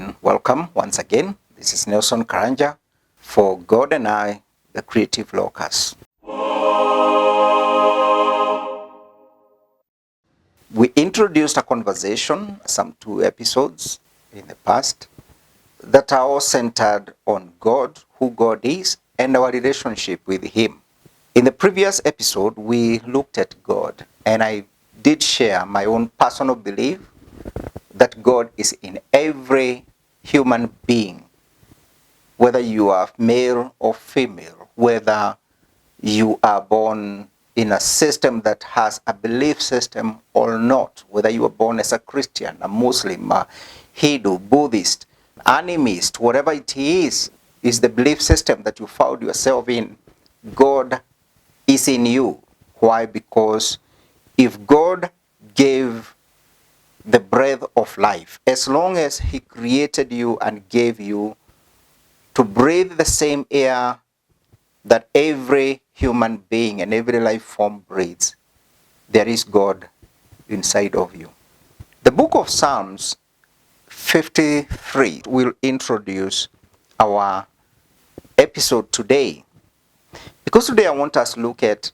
and welcome once again. This is Nelson Karanja for God and I, the Creative Locus. We introduced a conversation, some 2 episodes in the past, that are all centered on God, who God is, and our relationship with Him. In the previous episode, we looked at God, and I did share my own personal belief that God is in every human being, whether you are male or female, whether you are born in a system that has a belief system or not, whether you are born as a Christian, a Muslim, a Hindu, Buddhist, animist, whatever it is the belief system that you found yourself in, God is in you. Why? Because if God gave the breath of life, as long as He created you and gave you to breathe the same air that every human being and every life form breathes, there is God inside of you. The book of Psalms 53 will introduce our episode today, because today I want us to look at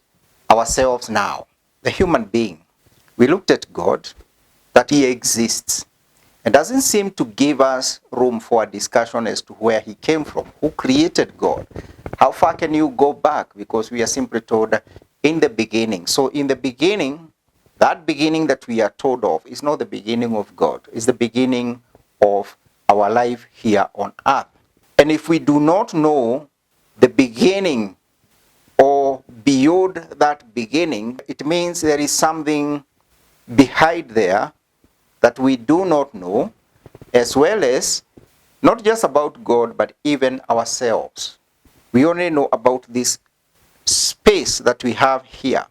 ourselves now, the human being. We looked at God, that He exists, and doesn't seem to give us room for a discussion as to where He came from, who created God, how far can you go back, because we are simply told in the beginning. So in the beginning, that beginning that we are told of is not the beginning of God, it's the beginning of our life here on earth. And if we do not know the beginning or beyond that beginning, it means there is something behind there that we do not know, as well as not just about God, but even ourselves. We only know about this space that we have here.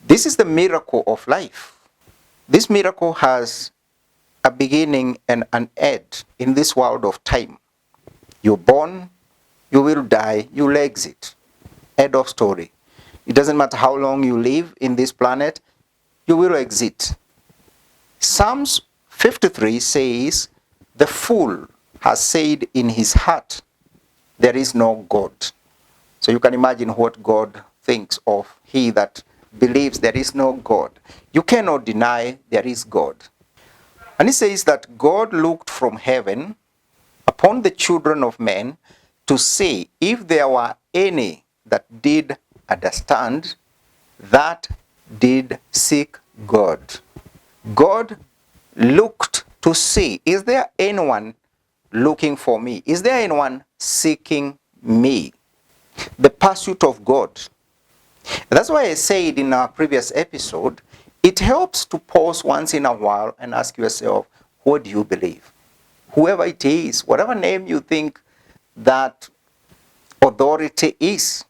This is the miracle of life. This miracle has a beginning and an end in this world of time. You're born, you will die, you'll exit. End of story. It doesn't matter how long you live in this planet, you will exit. Psalms 53 says, "The fool has said in his heart, there is no God." So you can imagine what God thinks of he that believes there is no God. You cannot deny there is God. And it says that God looked from heaven upon the children of men to see if there were any that did understand, that did seek God. God looked to see, is there anyone looking for me? Is there anyone seeking me? The pursuit of God. That's why I said in our previous episode, it helps to pause once in a while and ask yourself, what do you believe? Whoever it is, whatever name you think that authority is,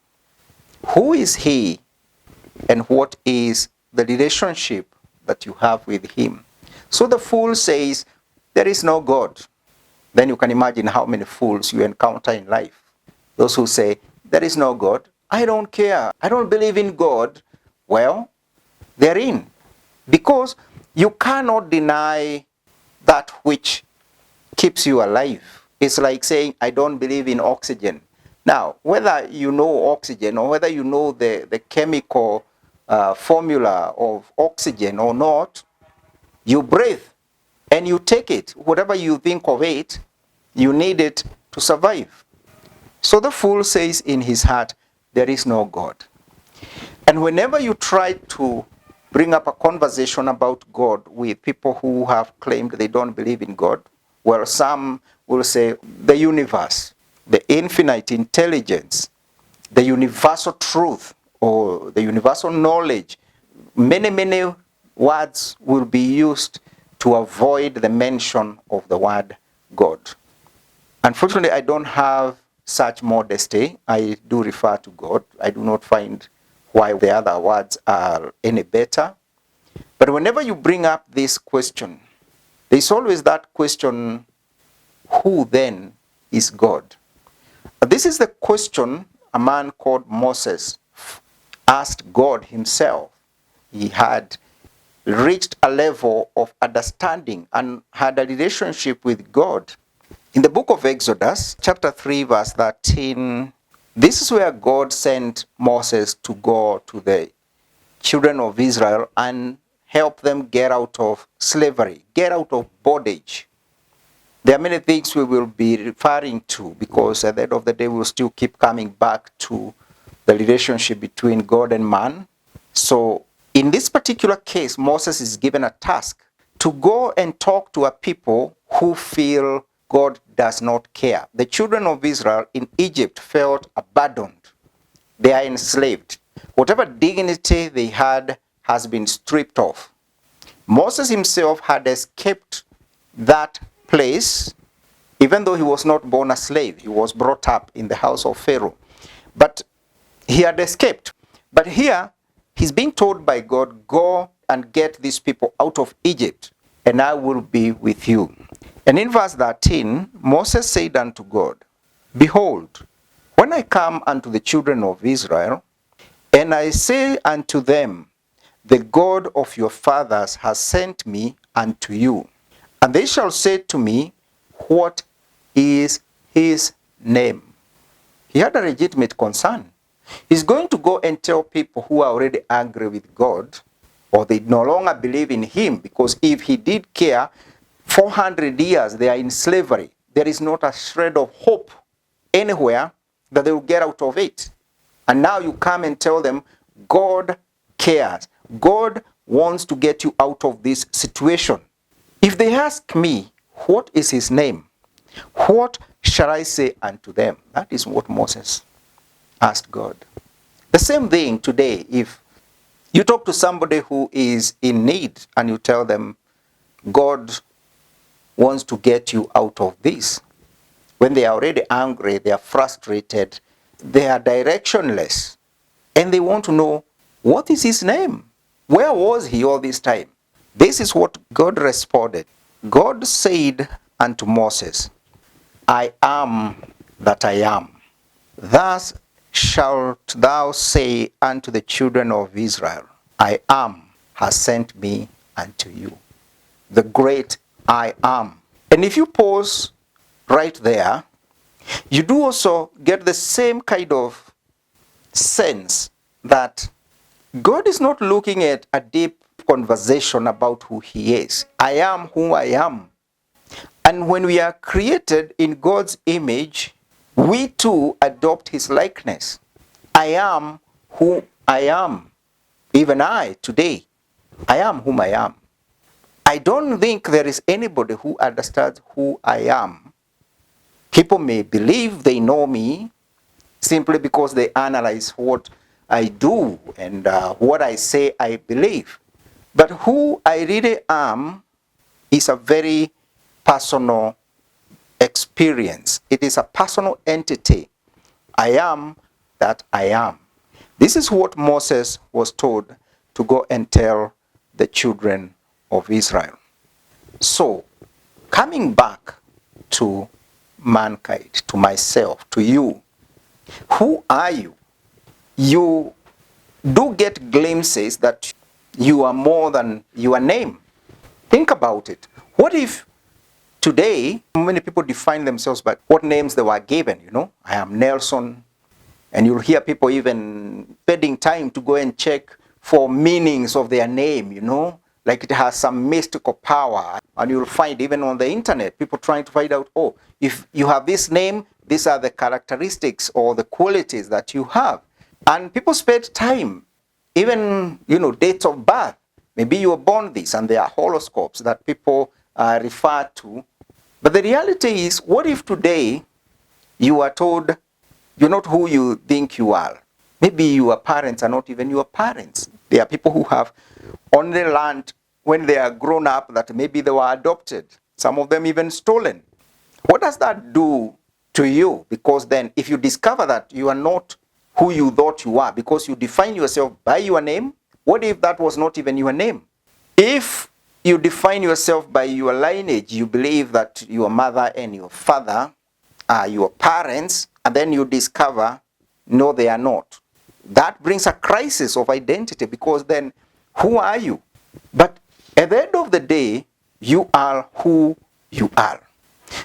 who is he and what is the relationship that you have with him? So the fool says, there is no God. Then you can imagine how many fools you encounter in life. Those who say, there is no God, I don't care, I don't believe in God. Well, they're in. Because you cannot deny that which keeps you alive. It's like saying, I don't believe in oxygen. Now, whether you know oxygen or whether you know the chemical formula of oxygen or not, you breathe and you take it. Whatever you think of it, you need it to survive. So the fool says in his heart, there is no God. And whenever you try to bring up a conversation about God with people who have claimed they don't believe in God, well, some will say the universe, the infinite intelligence, the universal truth, or the universal knowledge. Many words will be used to avoid the mention of the word God. Unfortunately, I don't have such modesty. I do refer to God. I do not find why the other words are any better. But whenever you bring up this question, there's always that question, who then is God? This is the question a man called Moses asked God himself. He had reached a level of understanding and had a relationship with God. In the book of Exodus, chapter 3, verse 13, this is where God sent Moses to go to the children of Israel and help them get out of slavery, get out of bondage. There are many things we will be referring to because at the end of the day, we'll still keep coming back to the relationship between God and man. So in this particular case, Moses is given a task to go and talk to a people who feel God does not care. The children of Israel in Egypt felt abandoned. They are enslaved. Whatever dignity they had has been stripped off. Moses himself had escaped that place, even though he was not born a slave. He was brought up in the house of Pharaoh. But he had escaped. But here, he's being told by God, go and get these people out of Egypt, and I will be with you. And in verse 13, Moses said unto God, behold, when I come unto the children of Israel, and I say unto them, the God of your fathers has sent me unto you, and they shall say to me, what is his name? He had a legitimate concern. He's going to go and tell people who are already angry with God, or they no longer believe in him, because if he did care, 400 years they are in slavery. There is not a shred of hope anywhere that they will get out of it. And now you come and tell them, God cares. God wants to get you out of this situation. If they ask me, what is his name? What shall I say unto them? That is what Moses asked God. The same thing today, if you talk to somebody who is in need and you tell them, God wants to get you out of this. When they are already angry, they are frustrated, they are directionless, and they want to know, what is his name? Where was he all this time? This is what God responded. God said unto Moses, I am that I am. Thus shalt thou say unto the children of Israel, I am has sent me unto you. The great I am. And if you pause right there, you do also get the same kind of sense that God is not looking at a deep conversation about who he is. I am who I am. And when we are created in God's image, we too adopt his likeness. I am who I am. Even I, today, I am whom I am. I don't think there is anybody who understands who I am. People may believe they know me simply because they analyze what I do and what I say I believe. But who I really am is a very personal experience. It is a personal entity. I am that I am. This is what Moses was told to go and tell the children of Israel. So, coming back to mankind, to myself, to you, who are you? You do get glimpses that you are more than your name. Think about it. What if today, many people define themselves by what names they were given, I am Nelson, and you'll hear people even spending time to go and check for meanings of their name, like it has some mystical power. And you'll find even on the internet, people trying to find out, if you have this name, these are the characteristics or the qualities that you have. And people spend time, even, dates of birth. Maybe you were born this, and there are horoscopes that people refer to. But the reality is, what if today you are told you're not who you think you are? Maybe your parents are not even your parents. There are people who have only learned when they are grown up that maybe they were adopted. Some of them even stolen. What does that do to you? Because then if you discover that you are not who you thought you are, because you define yourself by your name, what if that was not even your name? If you define yourself by your lineage, you believe that your mother and your father are your parents, and then you discover, no, they are not. That brings a crisis of identity, because then who are you? But at the end of the day, you are who you are.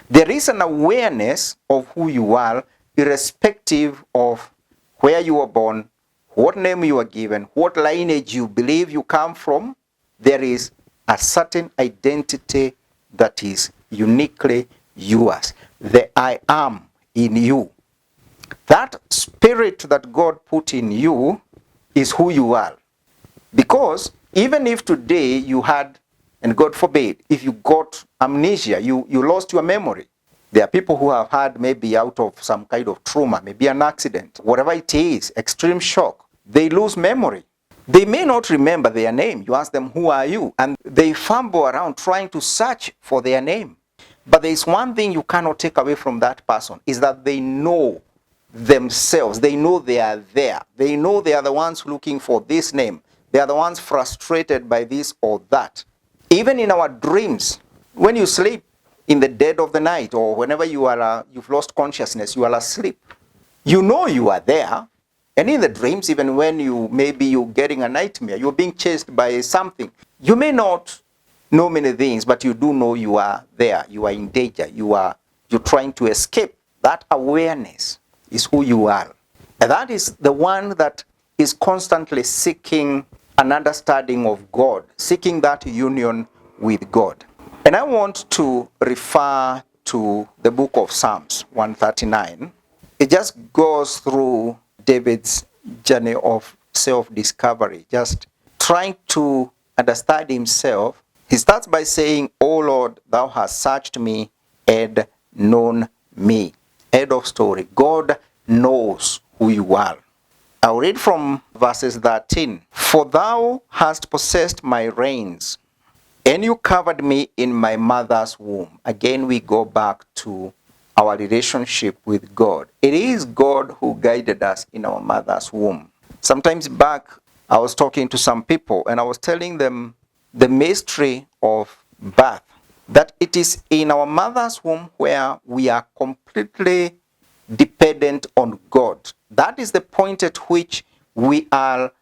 There is an awareness of who you are, irrespective of where you were born, what name you were given, what lineage you believe you come from. There is a certain identity that is uniquely yours. The I am in you. That spirit that God put in you is who you are. Because even if today you had, and God forbid, if you got amnesia, you lost your memory. There are people who have had, maybe out of some kind of trauma, maybe an accident, whatever it is, extreme shock, they lose memory. They may not remember their name. You ask them, who are you? And they fumble around trying to search for their name. But there is one thing you cannot take away from that person, is that they know themselves. They know they are there. They know they are the ones looking for this name. They are the ones frustrated by this or that. Even in our dreams, when you sleep in the dead of the night, or whenever you've lost consciousness, you are asleep, you know you are there. And in the dreams, even when you're getting a nightmare, you're being chased by something, you may not know many things, but you do know you are there. You are in danger. You're trying to escape. That awareness is who you are. And that is the one that is constantly seeking an understanding of God, seeking that union with God. And I want to refer to the book of Psalms 139. It just goes through David's journey of self-discovery, just trying to understand himself. He starts by saying, "O Lord, thou hast searched me and known me." End of story. God knows who you are. I'll read from verses 13. "For thou hast possessed my reins, and you covered me in my mother's womb." Again, we go back to our relationship with God. It is God who guided us in our mother's womb. Sometimes back, I was talking to some people and I was telling them the mystery of birth, that it is in our mother's womb where we are completely dependent on God. That is the point at which we are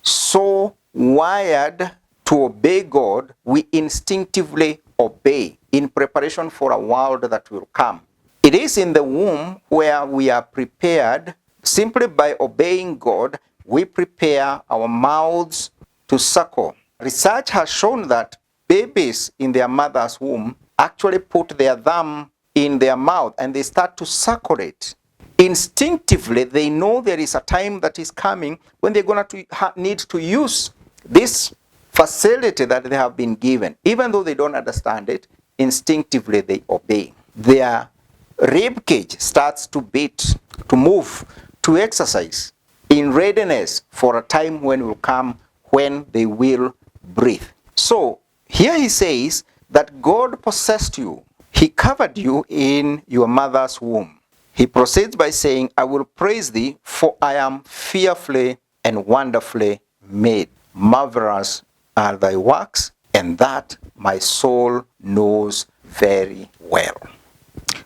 so wired to obey God, we instinctively obey in preparation for a world that will come. It is in the womb where we are prepared. Simply by obeying God, we prepare our mouths to suckle. Research has shown that babies in their mother's womb actually put their thumb in their mouth and they start to suckle it. Instinctively, they know there is a time that is coming when they're going to need to use this facility that they have been given. Even though they don't understand it, instinctively they obey. Their rib cage starts to beat, to move, to exercise in readiness for a time when will come when they will breathe. So here he says that God possessed you. He covered you in your mother's womb. He proceeds by saying, "I will praise thee, for I am fearfully and wonderfully made. Marvelous are thy works, and that my soul knows very well."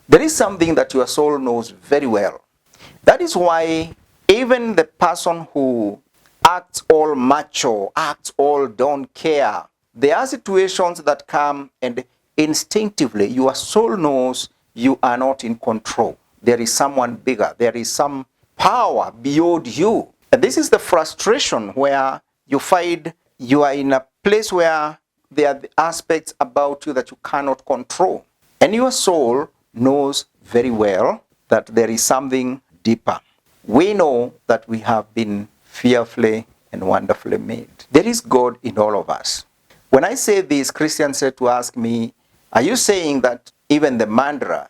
There is something that your soul knows very well. That is why even the person who acts all macho, acts all don't care, there are situations that come and instinctively your soul knows you are not in control. There is someone bigger. There is some power beyond you. And this is the frustration where you find you are in a place where there are the aspects about you that you cannot control. And your soul knows very well that there is something deeper. We know that we have been fearfully and wonderfully made. There is God in all of us. When I say this, Christians said to ask me, "Are you saying that even the murderer,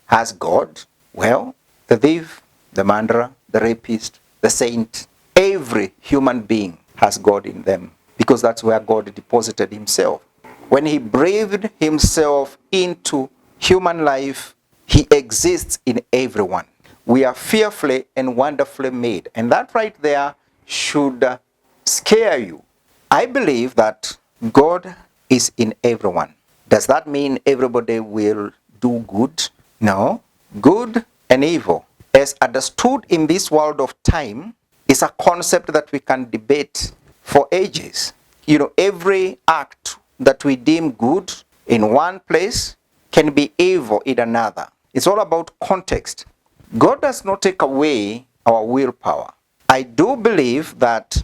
has God?" Well, the thief, the murderer, the rapist, the saint, every human being has God in them, because that's where God deposited himself. When he breathed himself into human life, he exists in everyone. We are fearfully and wonderfully made. And that right there should scare you. I believe that God is in everyone. Does that mean everybody will do good? No. Good and evil, as understood in this world of time, is a concept that we can debate for ages. Every act that we deem good in one place can be evil in another. It's all about context. God does not take away our willpower. I do believe that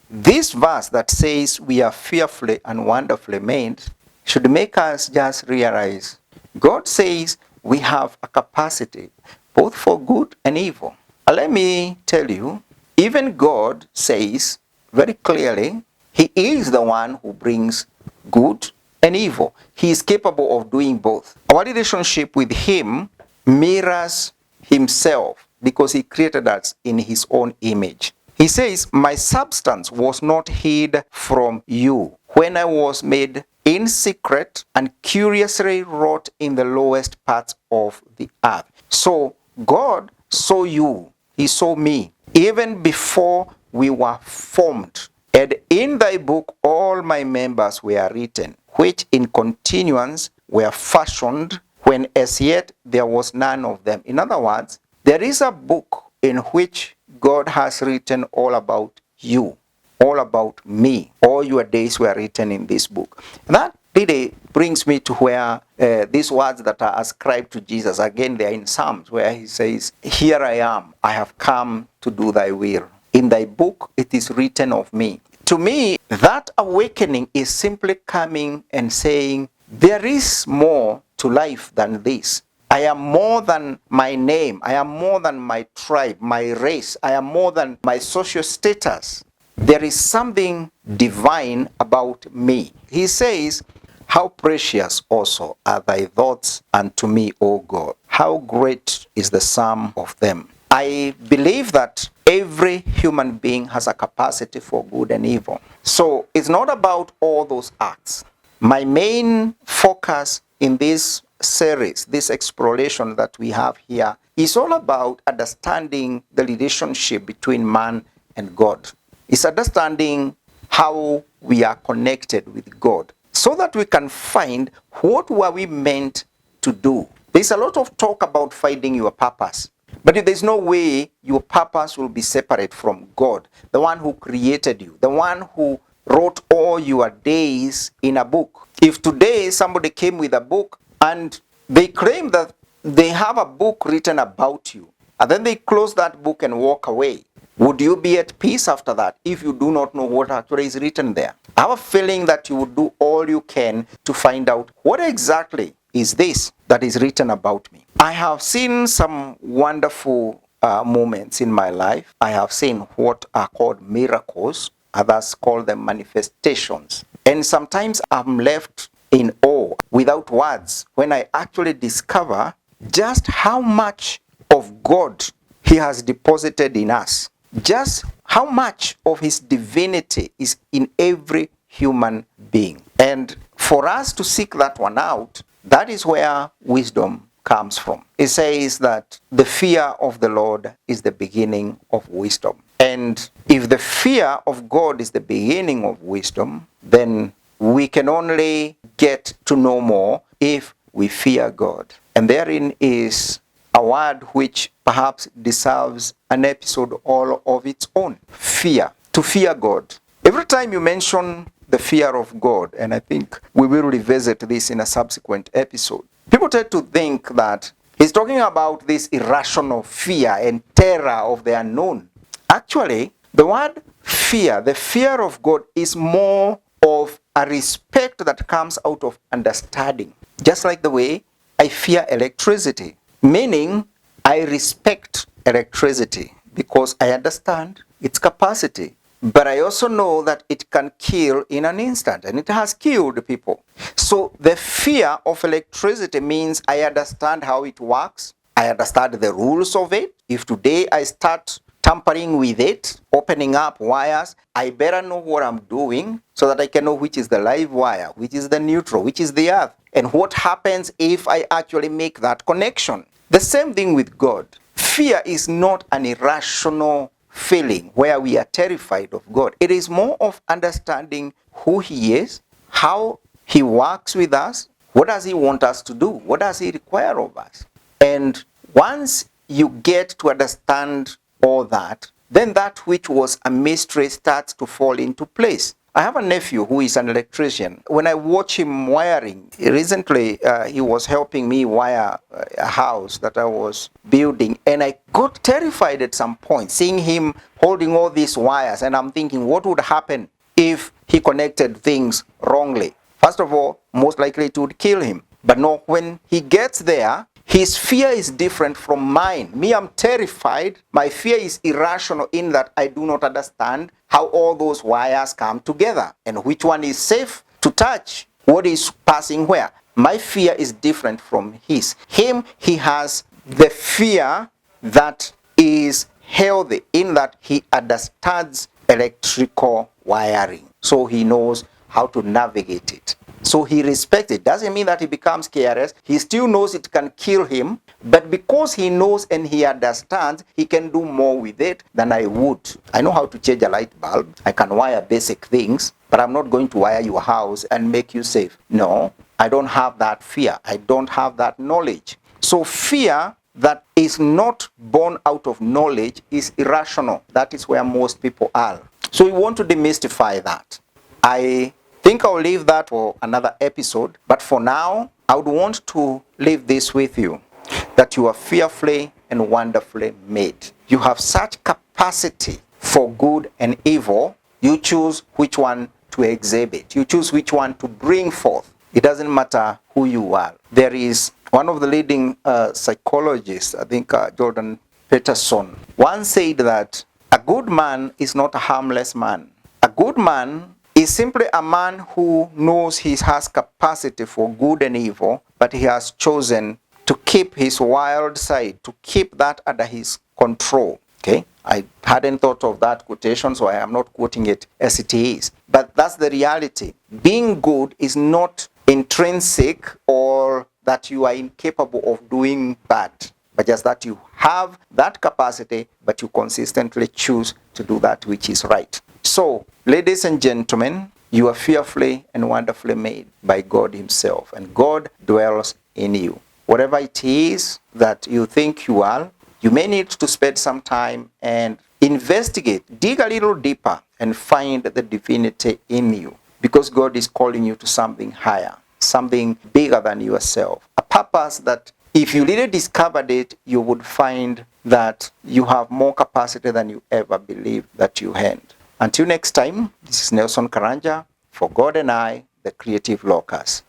this verse that says we are fearfully and wonderfully made should make us just realize God says we have a capacity both for good and evil. Let me tell you, even God says very clearly He is the one who brings good and evil. He is capable of doing both. Our relationship with Him mirrors Himself because He created us in His own image. He says, my substance was not hid from you when I was made in secret and curiously wrought in the lowest parts of the earth. So God saw you. He saw me even before we were formed. And in thy book all my members were written, which in continuance were fashioned when as yet there was none of them. In other words, there is a book in which God has written all about you, all about me. All your days were written in this book. That really brings me to where these words that are ascribed to Jesus, again, they are in Psalms, where He says, here I am, I have come to do thy will. In thy book it is written of me. To me, that awakening is simply coming and saying, there is more to life than this. I am more than my name. I am more than my tribe, my race. I am more than my social status. There is something divine about me. He says, how precious also are thy thoughts unto me, O God. How great is the sum of them. I believe that every human being has a capacity for good and evil. So it's not about all those acts. My main focus in this series, this exploration that we have here, is all about understanding the relationship between man and God. It's understanding how we are connected with God so that we can find what were we meant to do. There's a lot of talk about finding your purpose. But there's no way your purpose will be separate from God, the one who created you, the one who wrote all your days in a book. If today somebody came with a book and they claim that they have a book written about you, and then they close that book and walk away, would you be at peace after that if you do not know what actually is written there? I have a feeling that you would do all you can to find out what exactly is this that is written about me. I have seen some wonderful moments in my life. I have seen what are called miracles. Others call them manifestations. And sometimes I'm left in awe without words when I actually discover just how much of God He has deposited in us. Just how much of His divinity is in every human being. And for us to seek that one out, that is where wisdom comes from. It says that the fear of the Lord is the beginning of wisdom. And if the fear of God is the beginning of wisdom, then we can only get to know more if we fear God. And therein is a word which perhaps deserves an episode all of its own. Fear. To fear God. Every time you mention the fear of God, and I think we will revisit this in a subsequent episode, people tend to think that he's talking about this irrational fear and terror of the unknown. Actually, the word fear, the fear of God, is more of a respect that comes out of understanding. Just like the way I fear electricity, meaning I respect electricity because I understand its capacity. But I also know that it can kill in an instant, and it has killed people. So the fear of electricity means I understand how it works. I understand the rules of it. If today I start tampering with it, opening up wires, I better know what I'm doing so that I can know which is the live wire, which is the neutral, which is the earth, and what happens if I actually make that connection. The same thing with God. Fear is not an irrational feeling where we are terrified of God. It is more of understanding who He is, how He works with us, what does He want us to do, what does He require of us. And once you get to understand all that, then that which was a mystery starts to fall into place. I have a nephew who is an electrician. When I watch him wiring, recently he was helping me wire a house that I was building, and I got terrified at some point seeing him holding all these wires, and I'm thinking, what would happen if he connected things wrongly? First of all, most likely it would kill him. But no, when he gets there, his fear is different from mine. Me, I'm terrified. My fear is irrational in that I do not understand how all those wires come together and which one is safe to touch, what is passing where. My fear is different from his. He has the fear that is healthy in that he understands electrical wiring. So he knows how to navigate it. So he respects it. Doesn't mean that he becomes careless. He still knows it can kill him. But because he knows and he understands, he can do more with it than I would. I know how to change a light bulb. I can wire basic things. But I'm not going to wire your house and make you safe. No, I don't have that fear. I don't have that knowledge. So fear that is not born out of knowledge is irrational. That is where most people are. So we want to demystify that. I think I'll leave that for another episode. But for now, I would want to leave this with you, that you are fearfully and wonderfully made. You have such capacity for good and evil. You choose which one to exhibit. You choose which one to bring forth. It doesn't matter who you are. There is one of the leading psychologists, I think Jordan Peterson, once said that a good man is not a harmless man. A good man is simply a man who knows he has capacity for good and evil, but he has chosen to keep his wild side, to keep that under his control. Okay? I hadn't thought of that quotation, so I am not quoting it as it is. But that's the reality. Being good is not intrinsic or that you are incapable of doing bad, but just that you have that capacity, but you consistently choose to do that which is right. So, ladies and gentlemen, you are fearfully and wonderfully made by God himself, and God dwells in you. Whatever it is that you think you are, you may need to spend some time and investigate, dig a little deeper, and find the divinity in you, because God is calling you to something higher, something bigger than yourself, a purpose that if you really discovered it, you would find that you have more capacity than you ever believed that you had. Until next time, this is Nelson Karanja for God and I, the Creative Locus.